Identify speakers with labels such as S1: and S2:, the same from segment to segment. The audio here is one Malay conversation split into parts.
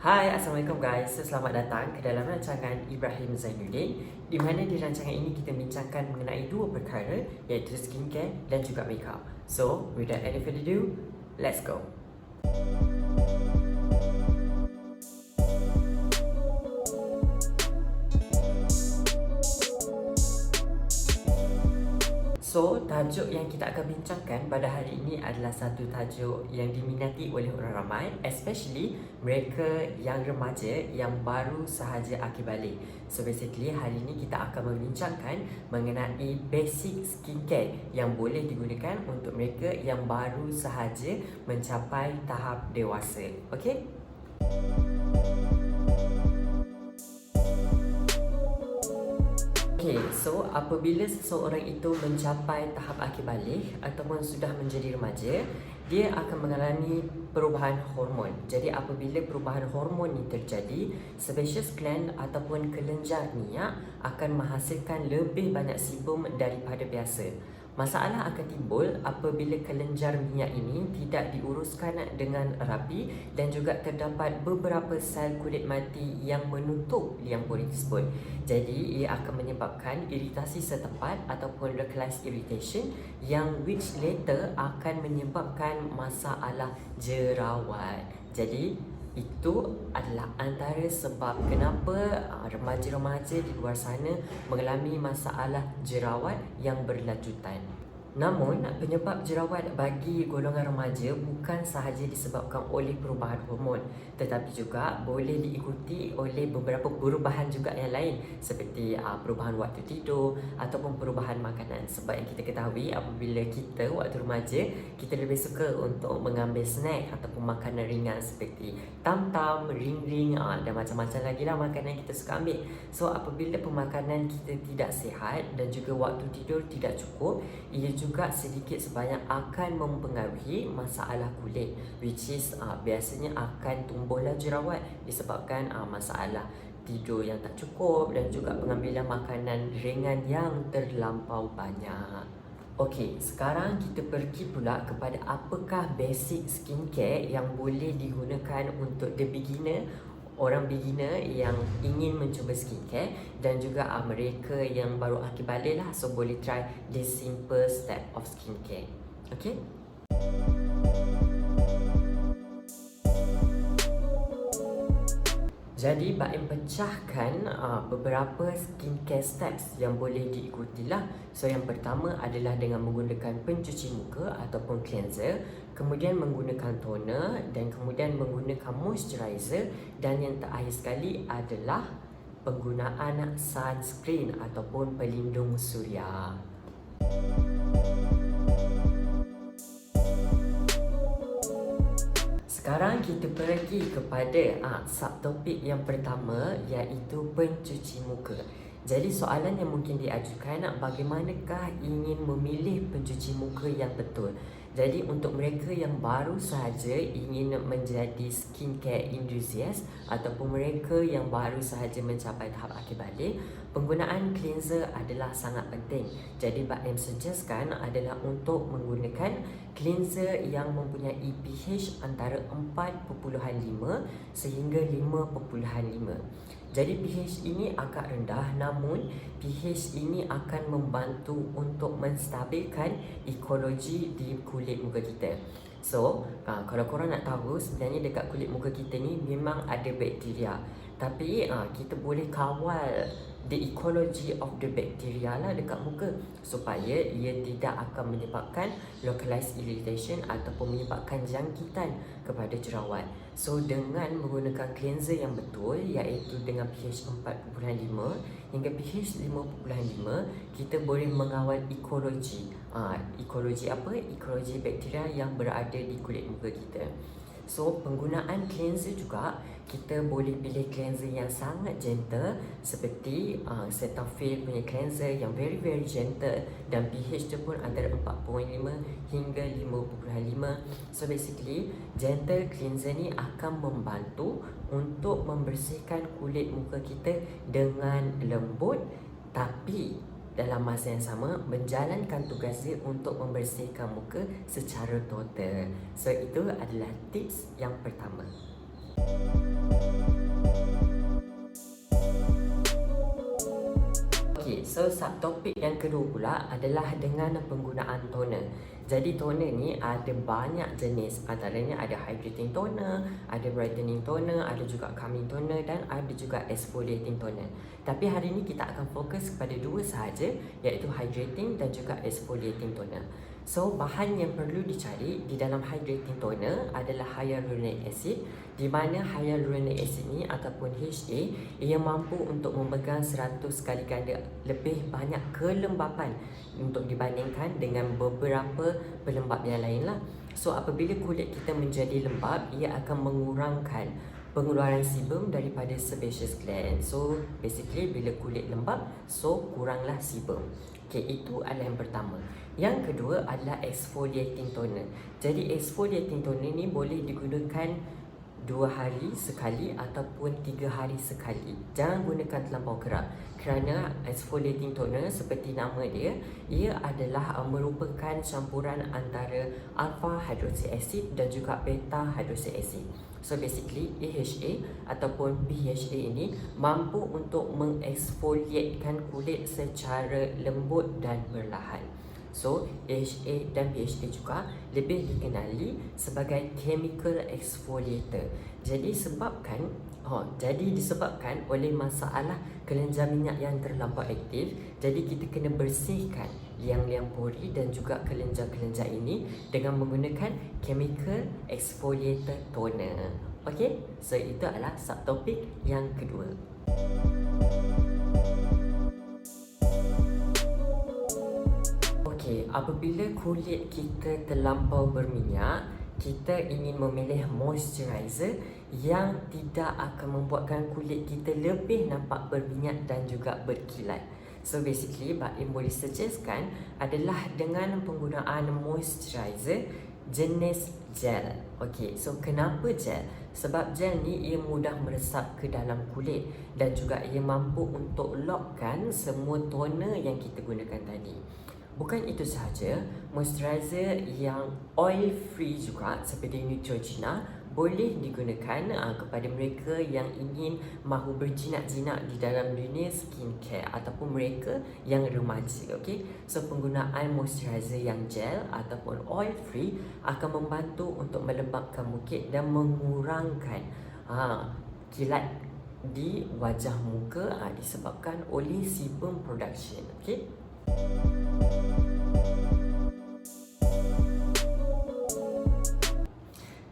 S1: Hai, Assalamualaikum guys. Selamat datang ke dalam rancangan Ibrahim Zainuddin, di mana di rancangan ini kita bincangkan mengenai dua perkara, iaitu skincare dan juga makeup. So, without any further ado, let's go. So, tajuk yang kita akan bincangkan pada hari ini adalah satu tajuk yang diminati oleh orang ramai, especially mereka yang remaja yang baru sahaja akhir balik. So, basically hari ini kita akan membincangkan mengenai basic skincare yang boleh digunakan untuk mereka yang baru sahaja mencapai tahap dewasa. Okay? Okay, so apabila seseorang itu mencapai tahap akhir balik ataupun sudah menjadi remaja, dia akan mengalami perubahan hormon. Jadi apabila perubahan hormon ini terjadi, sebaceous gland ataupun kelenjar minyak akan menghasilkan lebih banyak sebum daripada biasa. Masalah akan timbul apabila kelenjar minyak ini tidak diuruskan dengan rapi dan juga terdapat beberapa sel kulit mati yang menutup liang pori tersebut. Jadi ia akan menyebabkan iritasi setempat ataupun localized irritation yang which later akan menyebabkan masalah jerawat. Jadi itu adalah antara sebab kenapa remaja-remaja di luar sana mengalami masalah jerawat yang berlanjutan. Namun, penyebab jerawat bagi golongan remaja bukan sahaja disebabkan oleh perubahan hormon, tetapi juga boleh diikuti oleh beberapa perubahan juga yang lain seperti perubahan waktu tidur ataupun perubahan makanan. Sebab yang kita ketahui apabila kita waktu remaja, kita lebih suka untuk mengambil snack ataupun makanan ringan seperti tam-tam, ring-ring dan macam-macam lagi lah makanan yang kita suka ambil. So, apabila pemakanan kita tidak sihat dan juga waktu tidur tidak cukup, ia juga sedikit sebanyak akan mempengaruhi masalah kulit, which is biasanya akan tumbuhlah jerawat disebabkan masalah tidur yang tak cukup dan juga pengambilan makanan ringan yang terlampau banyak. Okey, sekarang kita pergi pula kepada apakah basic skincare yang boleh digunakan untuk the beginner, orang beginner yang ingin mencuba skincare dan juga mereka yang baru akhir balik lah. So boleh try this simple step of skincare. Okay? Jadi Baim pecahkan beberapa skincare steps yang boleh diikutilah. So yang pertama adalah dengan menggunakan pencuci muka ataupun cleanser, kemudian menggunakan toner dan kemudian menggunakan moisturizer, dan yang terakhir sekali adalah penggunaan sunscreen ataupun pelindung suria. Sekarang kita pergi kepada subtopik yang pertama, iaitu pencuci muka. Jadi soalan yang mungkin diajukan, bagaimanakah ingin memilih pencuci muka yang betul? Jadi untuk mereka yang baru sahaja ingin menjadi skincare enthusiast ataupun mereka yang baru sahaja mencapai tahap akhir balik, penggunaan cleanser adalah sangat penting. Jadi Baim suggestkan adalah untuk menggunakan cleanser yang mempunyai pH antara 4.5 sehingga 5.5. Jadi pH ini agak rendah, namun pH ini akan membantu untuk menstabilkan ekologi di kulit muka kita. So, kalau korang nak tahu, sebenarnya dekat kulit muka kita ni memang ada bakteria. Tapi kita boleh kawal the ecology of the bacteria lah dekat muka supaya ia tidak akan menyebabkan localized irritation ataupun menyebabkan jangkitan kepada jerawat. So dengan menggunakan cleanser yang betul, iaitu dengan pH 4.5 hingga pH 5.5, kita boleh mengawal ekologi. Ekologi apa? Ekologi bakteria yang berada di kulit muka kita. So penggunaan cleanser juga, kita boleh pilih cleanser yang sangat gentle seperti Cetaphil punya cleanser yang very gentle dan pH dia pun antara 4.5 hingga 5.5. So basically gentle cleanser ni akan membantu untuk membersihkan kulit muka kita dengan lembut, tapi dalam masa yang sama menjalankan tugasnya untuk membersihkan muka secara total. So itu adalah tips yang pertama. Okay, so subtopik yang kedua pula adalah dengan penggunaan toner. Jadi toner ni ada banyak jenis, antaranya ada hydrating toner, ada brightening toner, ada juga calming toner dan ada juga exfoliating toner. Tapi hari ni kita akan fokus kepada dua sahaja, iaitu hydrating dan juga exfoliating toner. So bahan yang perlu dicari di dalam hydrating toner adalah hyaluronic acid, di mana hyaluronic acid ni ataupun HA ia mampu untuk memegang 100 kali ganda lebih banyak kelembapan untuk dibandingkan dengan beberapa pelembap yang lain lah. So apabila kulit kita menjadi lembap, ia akan mengurangkan pengeluaran sebum daripada sebaceous gland. So basically bila kulit lembap, so kuranglah sebum. Okay, itu adalah yang pertama. Yang kedua adalah exfoliating toner. Jadi exfoliating toner ni boleh digunakan 2 hari sekali ataupun 3 hari sekali. Jangan gunakan terlampau kerap, kerana exfoliating toner seperti nama dia, ia adalah merupakan campuran antara alpha hydroxy acid dan juga beta hydroxy acid. So basically AHA ataupun BHA ini mampu untuk mengeksfoliatkan kulit secara lembut dan perlahan. So AHA dan BHA juga lebih dikenali sebagai chemical exfoliator. Jadi disebabkan oleh masalah kelenjar minyak yang terlampau aktif, jadi kita kena bersihkan liang-liang pori dan juga kelenjar-kelenjar ini dengan menggunakan chemical exfoliator toner. Okey, so itu adalah subtopik yang kedua. Okey, apabila kulit kita terlampau berminyak, kita ingin memilih moisturizer yang tidak akan membuatkan kulit kita lebih nampak berminyak dan juga berkilat. So basically, Baim boleh suggestkan adalah dengan penggunaan moisturizer jenis gel. Okey, so kenapa gel? Sebab gel ni ia mudah meresap ke dalam kulit dan juga ia mampu untuk lockkan semua toner yang kita gunakan tadi. Bukan itu sahaja, moisturizer yang oil free juga seperti Neutrogena boleh digunakan kepada mereka yang ingin mahu berjinak-jinak di dalam dunia skincare ataupun mereka yang remaja. Okay? So penggunaan moisturizer yang gel ataupun oil free akan membantu untuk melembabkan muka dan mengurangkan kilat di wajah muka disebabkan oleh sebum production. Okay?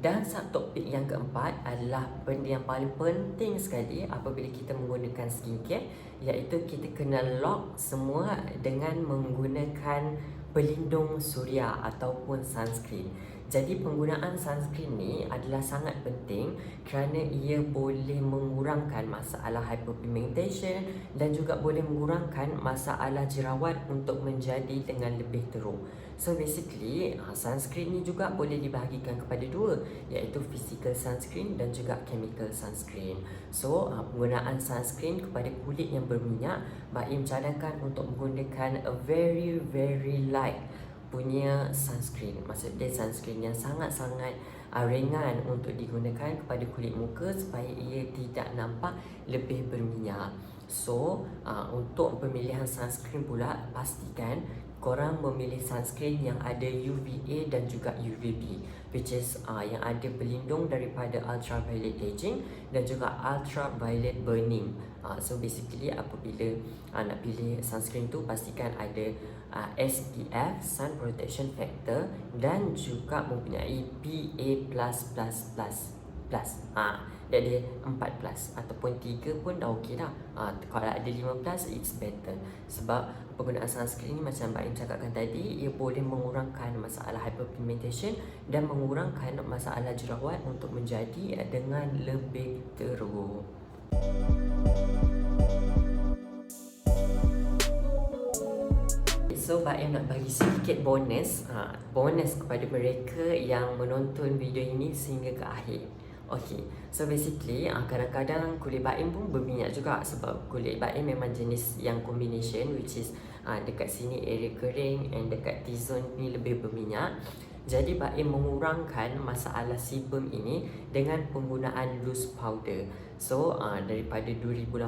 S1: Dan subtopik yang keempat adalah benda yang paling penting sekali apabila kita menggunakan skincare, iaitu kita kena lock semua dengan menggunakan pelindung suria ataupun sunscreen. Jadi penggunaan sunscreen ni adalah sangat penting kerana ia boleh mengurangkan masalah hyperpigmentation dan juga boleh mengurangkan masalah jerawat untuk menjadi dengan lebih teruk. So basically sunscreen ni juga boleh dibahagikan kepada dua, iaitu physical sunscreen dan juga chemical sunscreen. So penggunaan sunscreen kepada kulit yang berminyak, Baim cadangkan untuk menggunakan a very light punya sunscreen. Maksudnya sunscreen yang sangat-sangat ringan untuk digunakan kepada kulit muka supaya ia tidak nampak lebih berminyak. So untuk pemilihan sunscreen pula, pastikan korang memilih sunscreen yang ada UVA dan juga UVB, which is yang ada pelindung daripada ultraviolet aging dan juga ultraviolet burning. So basically apabila nak pilih sunscreen tu, pastikan ada SPF, Sun Protection Factor, dan juga mempunyai PA++++. Dia 4+ ataupun 3 pun dah okey dah. Kalau ada 5+, it's better. Sebab penggunaan sunscreen ni macam Baim cakapkan tadi, ia boleh mengurangkan masalah hyperpigmentation dan mengurangkan masalah jerawat untuk menjadi dengan lebih teruk. So Baim nak bagi sedikit bonus kepada mereka yang menonton video ini sehingga ke akhir. Okay, so basically kadang-kadang kulit Baim pun berminyak juga sebab kulit Baim memang jenis yang combination, which is dekat sini area kering and dekat T-zone ni lebih berminyak. Jadi Baim mengurangkan masalah sebum ini dengan penggunaan loose powder. So daripada 2018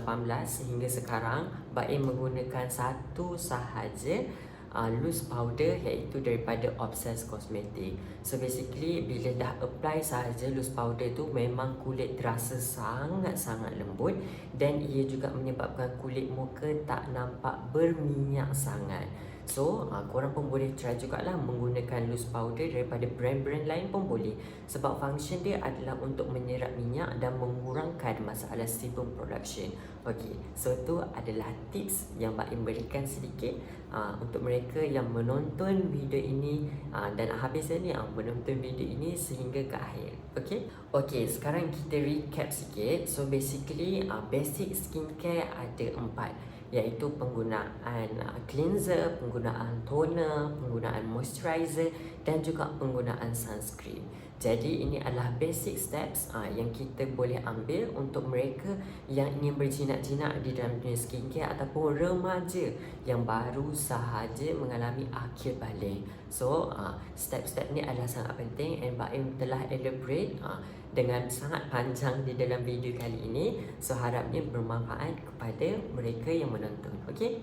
S1: sehingga sekarang Baim menggunakan satu sahaja loose powder, iaitu daripada Obsess Cosmetic. So basically bila dah apply sahaja loose powder tu, memang kulit terasa sangat-sangat lembut dan ia juga menyebabkan kulit muka tak nampak berminyak sangat. So korang pun boleh try jugalah menggunakan loose powder daripada brand-brand lain pun boleh, sebab function dia adalah untuk menyerap minyak dan mengurangkan masalah sebum production. Okey, so tu adalah tips yang Baim berikan sedikit untuk mereka yang menonton video ini dan habis ni menonton video ini sehingga ke akhir. Okey, sekarang kita recap sikit. So basically basic skincare ada 4, iaitu penggunaan cleanser, penggunaan toner, penggunaan moisturizer dan juga penggunaan sunscreen. Jadi ini adalah basic steps yang kita boleh ambil untuk mereka yang ingin berjinak-jinak di dalam dunia skincare ataupun remaja yang baru sahaja mengalami akhir balik. So step-step ni adalah sangat penting and Baim telah elaborate dengan sangat panjang di dalam video kali ini. So harapnya bermanfaat kepada mereka yang menonton. Okey?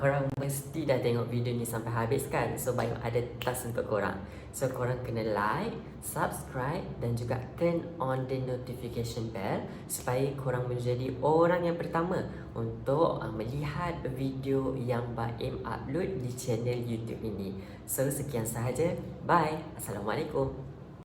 S1: Korang mesti dah tengok video ni sampai habis kan? So Baim ada task untuk korang. So korang kena like, subscribe dan juga turn on the notification bell supaya korang menjadi orang yang pertama untuk melihat video yang Baim upload di channel YouTube ini. So sekian sahaja. Bye. Assalamualaikum.